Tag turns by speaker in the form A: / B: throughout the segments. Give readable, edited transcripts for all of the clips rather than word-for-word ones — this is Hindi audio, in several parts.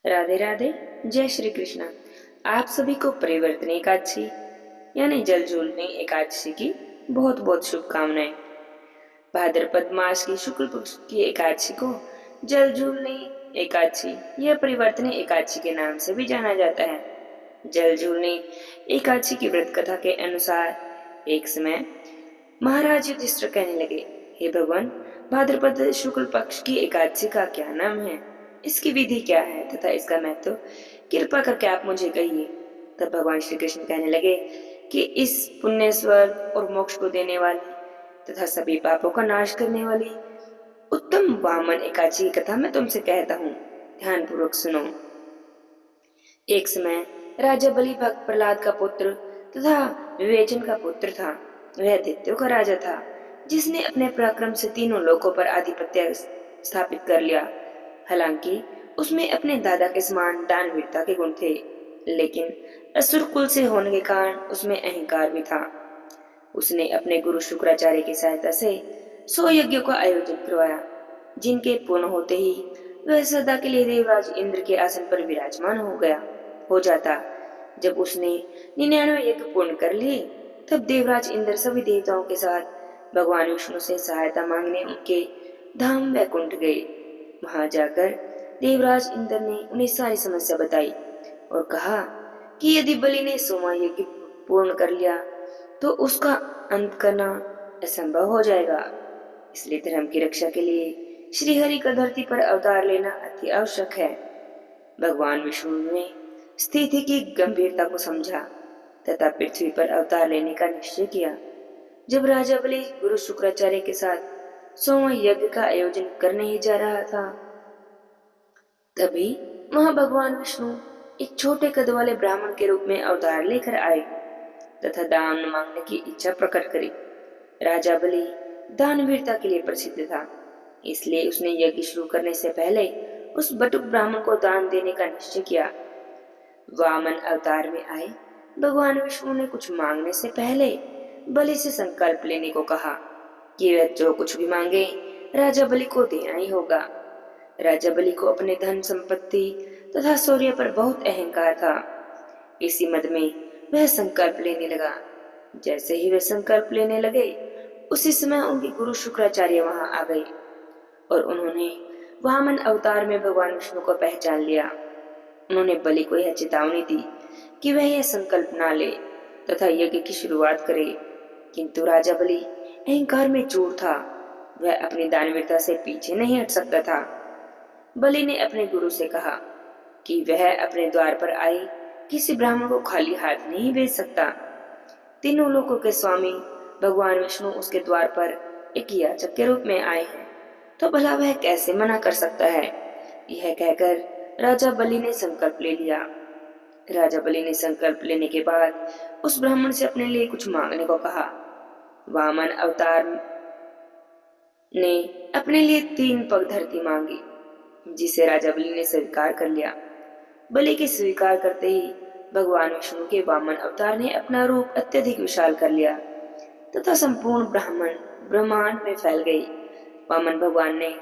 A: राधे राधे। जय श्री कृष्ण। आप सभी को परिवर्तन एकादशी यानी जल झूलने एकादशी की बहुत बहुत शुभकामनाएं। भाद्रपद मास की शुक्ल पक्ष की एकादशी को जल झूलने एकादशी या परिवर्तन एकादशी के नाम से भी जाना जाता है। जल झूलने एकादशी की व्रत कथा के अनुसार एक समय महाराज युधिष्ठिर कहने लगे, हे भगवान, भाद्रपद शुक्ल पक्ष की एकादशी का क्या नाम है, इसकी विधि क्या है तथा इसका महत्व कृपा करके आप मुझे कहिए। तब भगवान श्री कृष्ण कहने लगे कि इस पुण्य स्वर्ग और मोक्ष को देने वाली तथा सभी पापों का नाश करने वाली उत्तम वामन एकादशी की कथा मैं तुमसे कहता हूँ, ध्यान पूर्वक सुनो। एक समय राजा बलि भक्त प्रहलाद का पुत्र तथा विवेचन का पुत्र था। वह दैत्यों का राजा था, जिसने अपने पराक्रम से तीनों लोकों पर आधिपत्य स्थापित कर लिया। हालांकि उसमें अपने दादा के समान दानवीरता के गुण थे, लेकिन असुर कुल से होने के कारण उसमें अहंकार भी था। उसने अपने गुरु शुक्राचार्य की सहायता से 100 यज्ञों का आयोजन करवाया, जिनके पूर्ण होते ही वह सदा के लिए देवराज इंद्र के आसन पर विराजमान हो जाता। जब उसने 99 यज्ञ पूर्ण कर लिए, तब देवराज इंद्र सभी देवताओं के साथ भगवान विष्णु से सहायता मांगने उनके धाम वैकुंठ गए। वहां जाकर देवराज इंद्र ने उन्हें सारी समस्या बताई और कहा कि यदि बलि ने 100वां यज्ञ पूर्ण कर लिया तो उसका अंत करना असंभव हो जाएगा। इसलिए धर्म की रक्षा के लिए श्री हरि का धरती पर अवतार लेना अति आवश्यक है। भगवान विष्णु ने स्थिति की गंभीरता को समझा तथा पृथ्वी पर अवतार लेने का निश्चय किया। जब राजा बलि गुरु शुक्राचार्य के साथ 100वां यज्ञ का आयोजन करने ही जा रहा था, तभी वहां भगवान विष्णु एक छोटे कद वाले ब्राह्मण के रूप में अवतार लेकर आए तथा दान मांगने की इच्छा प्रकट करी। राजा बलि दानवीरता के लिए प्रसिद्ध था, इसलिए उसने यज्ञ शुरू करने से पहले उस बटुक ब्राह्मण को दान देने का निश्चय किया। वामन अवतार में आए भगवान विष्णु ने कुछ मांगने से पहले बलि से संकल्प लेने को कहा कि वह जो कुछ भी मांगे राजा बलि को देना ही होगा। राजा बलि को अपने धन संपत्ति तथा शौर्य पर बहुत अहंकार था। इसी मद में वह संकल्प लेने लगा। जैसे ही वे संकल्प लेने लगे, उसी समय उनके गुरु शुक्राचार्य वहां आ गए और उन्होंने वामन अवतार में भगवान विष्णु को पहचान लिया। उन्होंने बलि को यह चेतावनी दी कि वह यह संकल्प ना ले तथा यज्ञ की शुरुआत करे, किंतु राजा बलि अहंकार में चूर था। वह अपनी दानवीरता से पीछे नहीं हट सकता था। बलि ने अपने गुरु से कहा कि वह अपने द्वार पर आए किसी ब्राह्मण को खाली हाथ नहीं भेज सकता। तीनों लोकों के स्वामी भगवान विष्णु उसके द्वार पर एक याचक के रूप में आए हैं, तो भला वह कैसे मना कर सकता है। यह कहकर राजा बलि ने संकल्प ले लिया। राजा बलि ने संकल्प लेने के बाद उस ब्राह्मण से अपने लिए कुछ मांगने को कहा। वामन अवतार ने अपने लिए 3 पग धरती मांगी, जिसे राजा बलि ने स्वीकार कर लिया। बलि के स्वीकार करते ही भगवान विष्णु के वामन अवतार ने अपना रूप अत्यधिक विशाल कर लिया तथा संपूर्ण ब्रह्मांड में फैल गई। वामन भगवान ने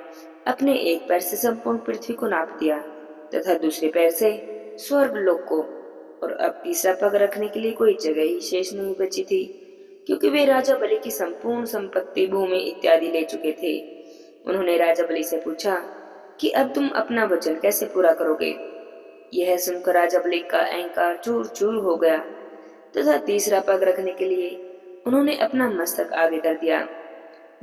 A: अपने एक पैर से संपूर्ण पृथ्वी को नाप दिया तथा दूसरे पैर से स्वर्ग लोक को, और अब तीसरा पग रखने के लिए कोई जगह ही शेष नहीं बची थी, क्योंकि वे राजा बलि की संपूर्ण संपत्ति, भूमि इत्यादि ले चुके थे। उन्होंने राजा बलि से पूछा कि अब तुम अपना वचन कैसे पूरा करोगे। यह सुनकर राजा बलि का अहंकार चूर चूर हो गया तथा तीसरा पग रखने के लिए उन्होंने अपना मस्तक आगे कर दिया।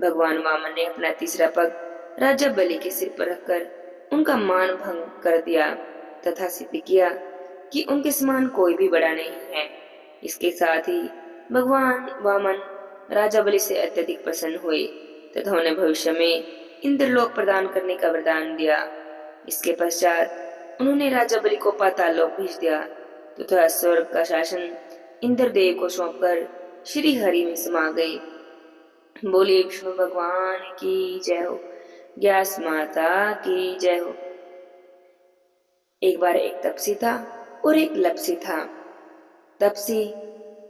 A: भगवान वामन ने अपना तीसरा पग राजा बलि के सिर पर रखकर उनका मान भंग कर दिया तथा सिद्ध किया कि उनके समान कोई भी बड़ा नहीं है। इसके साथ ही भगवान वामन राजा बलि से अत्यधिक प्रसन्न हुए तथा उन्हें भविष्य में इंद्रलोक प्रदान करने का वरदान दिया। इसके पश्चात उन्होंने राजा बलि को पाताल लोक भेज दिया तथा स्वर्ग का शासन इंद्रदेव को सौंपकर श्री हरि में समा गए। बोलिए विष्णु भगवान की जय हो, व्यास माता की जय हो। एक बार एक तपसी था और एक लपसी था। तपसी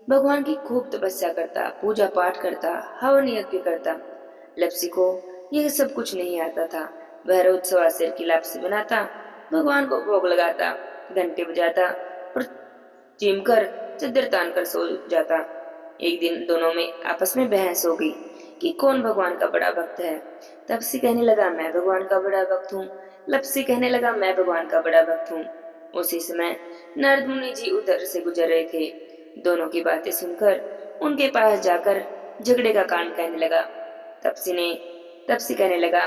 A: भगवान की खूब तपस्या करता, पूजा पाठ करता, हवन यज्ञ करता। लपसी को यह सब कुछ नहीं आता था। वह रोज 1.25 सेर की लापसी बनाता भगवान को भोग लगाता, घंटे बजाता और चिम कर चद्दर तान कर सो जाता। एक दिन दोनों में आपस में बहस हो गई कि कौन भगवान का बड़ा भक्त है। तपसी कहने लगा मैं भगवान का बड़ा भक्त हूँ। लपसी कहने लगा मैं भगवान का बड़ा भक्त हूँ। उसी समय नारद मुनि जी उधर से गुजर रहे थे। दोनों की बातें सुनकर उनके पास जाकर झगड़े का कारण कहने लगा। तपसी कहने लगा,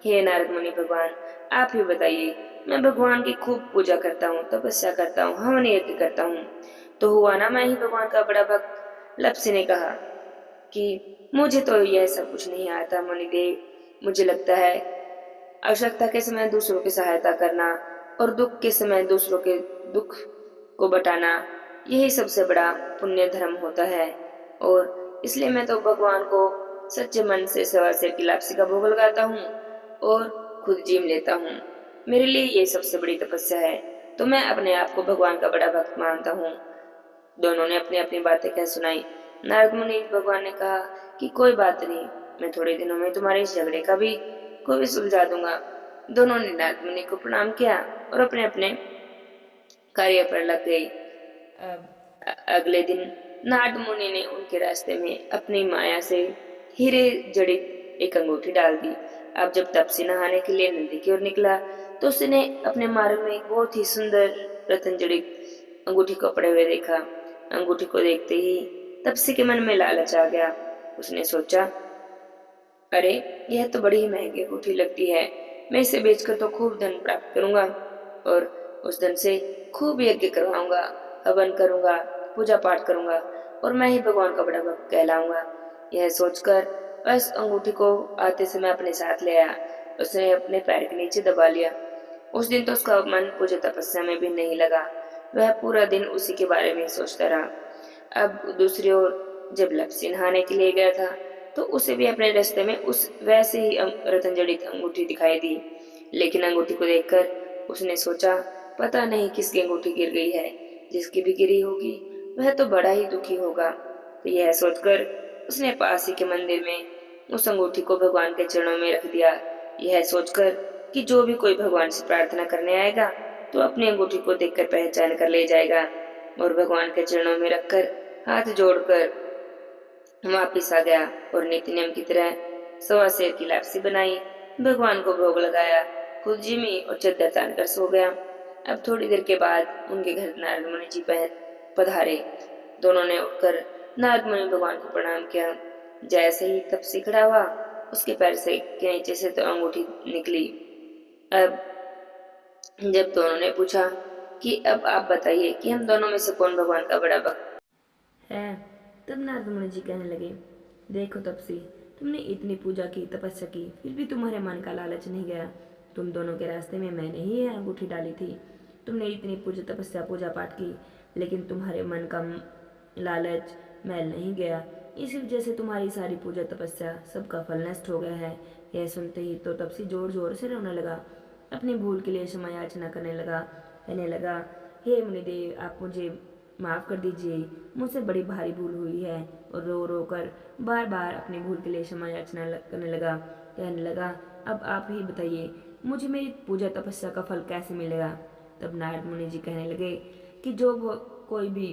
A: हे नारद मुनि भगवान, आप ही बताइए, मैं भगवान की खूब पूजा करता हूँ, तपस्या करता हूँ, हवन यज्ञ करता हूँ, तो हुआ ना मैं ही भगवान का बड़ा भक्त। लपसी ने कहा कि मुझे तो यह सब कुछ नहीं आता मुनिदेव। मुझे लगता है आवश्यकता के समय दूसरों की सहायता करना और दुख के समय दूसरों के दुख को बटाना, यही सबसे बड़ा पुण्य धर्म होता है। और इसलिए मैं तो भगवान को सच्चे मन से सवा सेर की लापसी का भोग लगाता हूँ और खुद जीम लेता हूँ। मेरे लिए ये सबसे बड़ी तपस्या है, तो मैं अपने आप को भगवान का बड़ा भक्त मानता हूँ। दोनों ने अपनी अपनी बातें कह सुनाई। नारद मुनि भगवान ने कहा कि कोई बात नहीं, मैं थोड़े दिनों में तुम्हारे इस झगड़े का भी को भी सुलझा दूंगा। दोनों ने नारद मुनि को प्रणाम किया और अपने अपने कार्य पर लग गए। अगले दिन नारद मुनि ने उनके रास्ते में अपनी माया से हीरे जड़ित एक अंगूठी डाल दी। अब जब तपसी नहाने के लिए नदी की ओर निकला तो उसने अपने मार्ग में एक बहुत ही सुंदर रतन जड़ित अंगूठी को पड़े हुए देखा। अंगूठी को देखते ही तपसी के मन में लालच आ गया। उसने सोचा, अरे यह तो बड़ी ही महंगी अंगूठी लगती है, मैं इसे बेचकर तो खूब धन प्राप्त करूंगा और उस धन से खूब यज्ञ करवाऊंगा, हवन करूंगा, पूजा पाठ करूंगा और मैं ही भगवान का बड़ा भक्त कहलाऊंगा। यह सोचकर वह उस अंगूठी को आते समय अपने साथ ले आया। उसने अपने पैर के नीचे दबा लिया। उस दिन तो उसका मन पूजा तपस्या में भी नहीं लगा। वह पूरा दिन उसी के बारे में ही सोचता रहा। अब दूसरी ओर जब लपसी नहाने के लिए गया था तो उसे भी अपने रास्ते में उस वैसे ही रतन जड़ित अंगूठी दिखाई दी। लेकिन अंगूठी को देखकर उसने सोचा, पता नहीं किसकी अंगूठी गिर गई है, जिसकी भी गिरी होगी वह तो बड़ा ही दुखी होगा। तो यह सोचकर उसने पास ही के मंदिर में उस अंगूठी को भगवान के चरणों में रख दिया। यह सोचकर कि जो भी कोई भगवान से प्रार्थना करने आएगा तो अपनी अंगूठी को देखकर पहचान कर ले जाएगा। और भगवान के चरणों में रखकर हाथ जोड़कर वापिस आ गया और नित्य नियम की तरह सवा सेर की लापसी बनाई, भगवान को भोग लगाया, खुद जिमी और चद्दर तान कर सो गया। अब थोड़ी देर के बाद उनके घर नारद मुनि जी पधारे। दोनों ने उठकर नारद मुनि भगवान को प्रणाम किया। जैसे ही तपसी खड़ा हुआ उसके पैर से के नीचे से तो अंगूठी निकली। अब जब दोनों ने पूछा कि अब आप बताइए कि हम दोनों में से कौन भगवान का बड़ा भक्त है, तब नारद मुनि जी कहने लगे, देखो तपसी, तुमने इतनी पूजा की, तपस्या की, फिर भी तुम्हारे मन का लालच नहीं गया। तुम दोनों के रास्ते में मैंने ही यह अंगूठी डाली थी। तुमने इतनी पूजा तपस्या पूजा पाठ की, लेकिन तुम्हारे मन का लालच मैल नहीं गया। इसी वजह से तुम्हारी सारी पूजा तपस्या सबका फल नष्ट हो गया है। यह सुनते ही तो तपसी जोर जोर से रोने लगा, अपनी भूल के लिए क्षमा याचना करने लगा, कहने लगा, हे मुनिदेव, आप मुझे माफ़ कर दीजिए, मुझसे बड़ी भारी भूल हुई है। और रो रो कर बार बार अपनी भूल के लिए क्षमा याचना करने लगा, कहने लगा, अब आप ही बताइए, मुझे मेरी पूजा तपस्या का फल कैसे मिलेगा। तब नारद मुनि जी कहने लगे कि जो कोई भी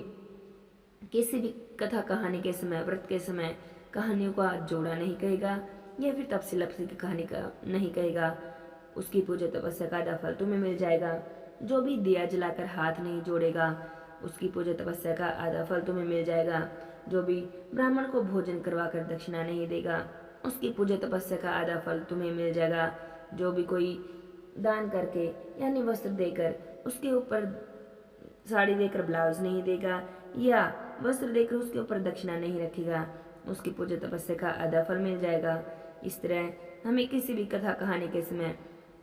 A: किसी भी कथा कहानी के समय, व्रत के समय कहानियों का जोड़ा नहीं कहेगा या फिर तपसी लपसी की कहानी का नहीं कहेगा, उसकी पूजा तपस्या का आधा फल तुम्हें मिल जाएगा। जो भी दिया जलाकर हाथ नहीं जोड़ेगा उसकी पूजा तपस्या का आधा फल तुम्हें मिल जाएगा। जो भी ब्राह्मण को भोजन करवाकर दक्षिणा नहीं देगा उसकी पूजा तपस्या का आधा फल तुम्हें मिल जाएगा। जो भी कोई दान करके यानी वस्त्र देकर उसके ऊपर साड़ी देकर ब्लाउज नहीं देगा या वस्त्र देकर उसके ऊपर दक्षिणा नहीं रखेगा उसकी पूजा तपस्या का आधा फल मिल जाएगा। इस तरह हमें किसी भी कथा कहानी के समय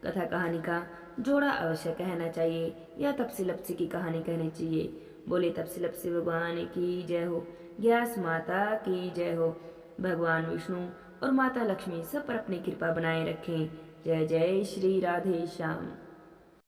A: कथा कहानी का जोड़ा अवश्य कहना चाहिए या तपसी लपसी की कहानी कहनी चाहिए। बोले तपसी लपसी भगवान की जय हो, ग्यास माता की जय हो। भगवान विष्णु और माता लक्ष्मी सब पर अपनी कृपा बनाए रखें। जय जय श्री राधे श्याम।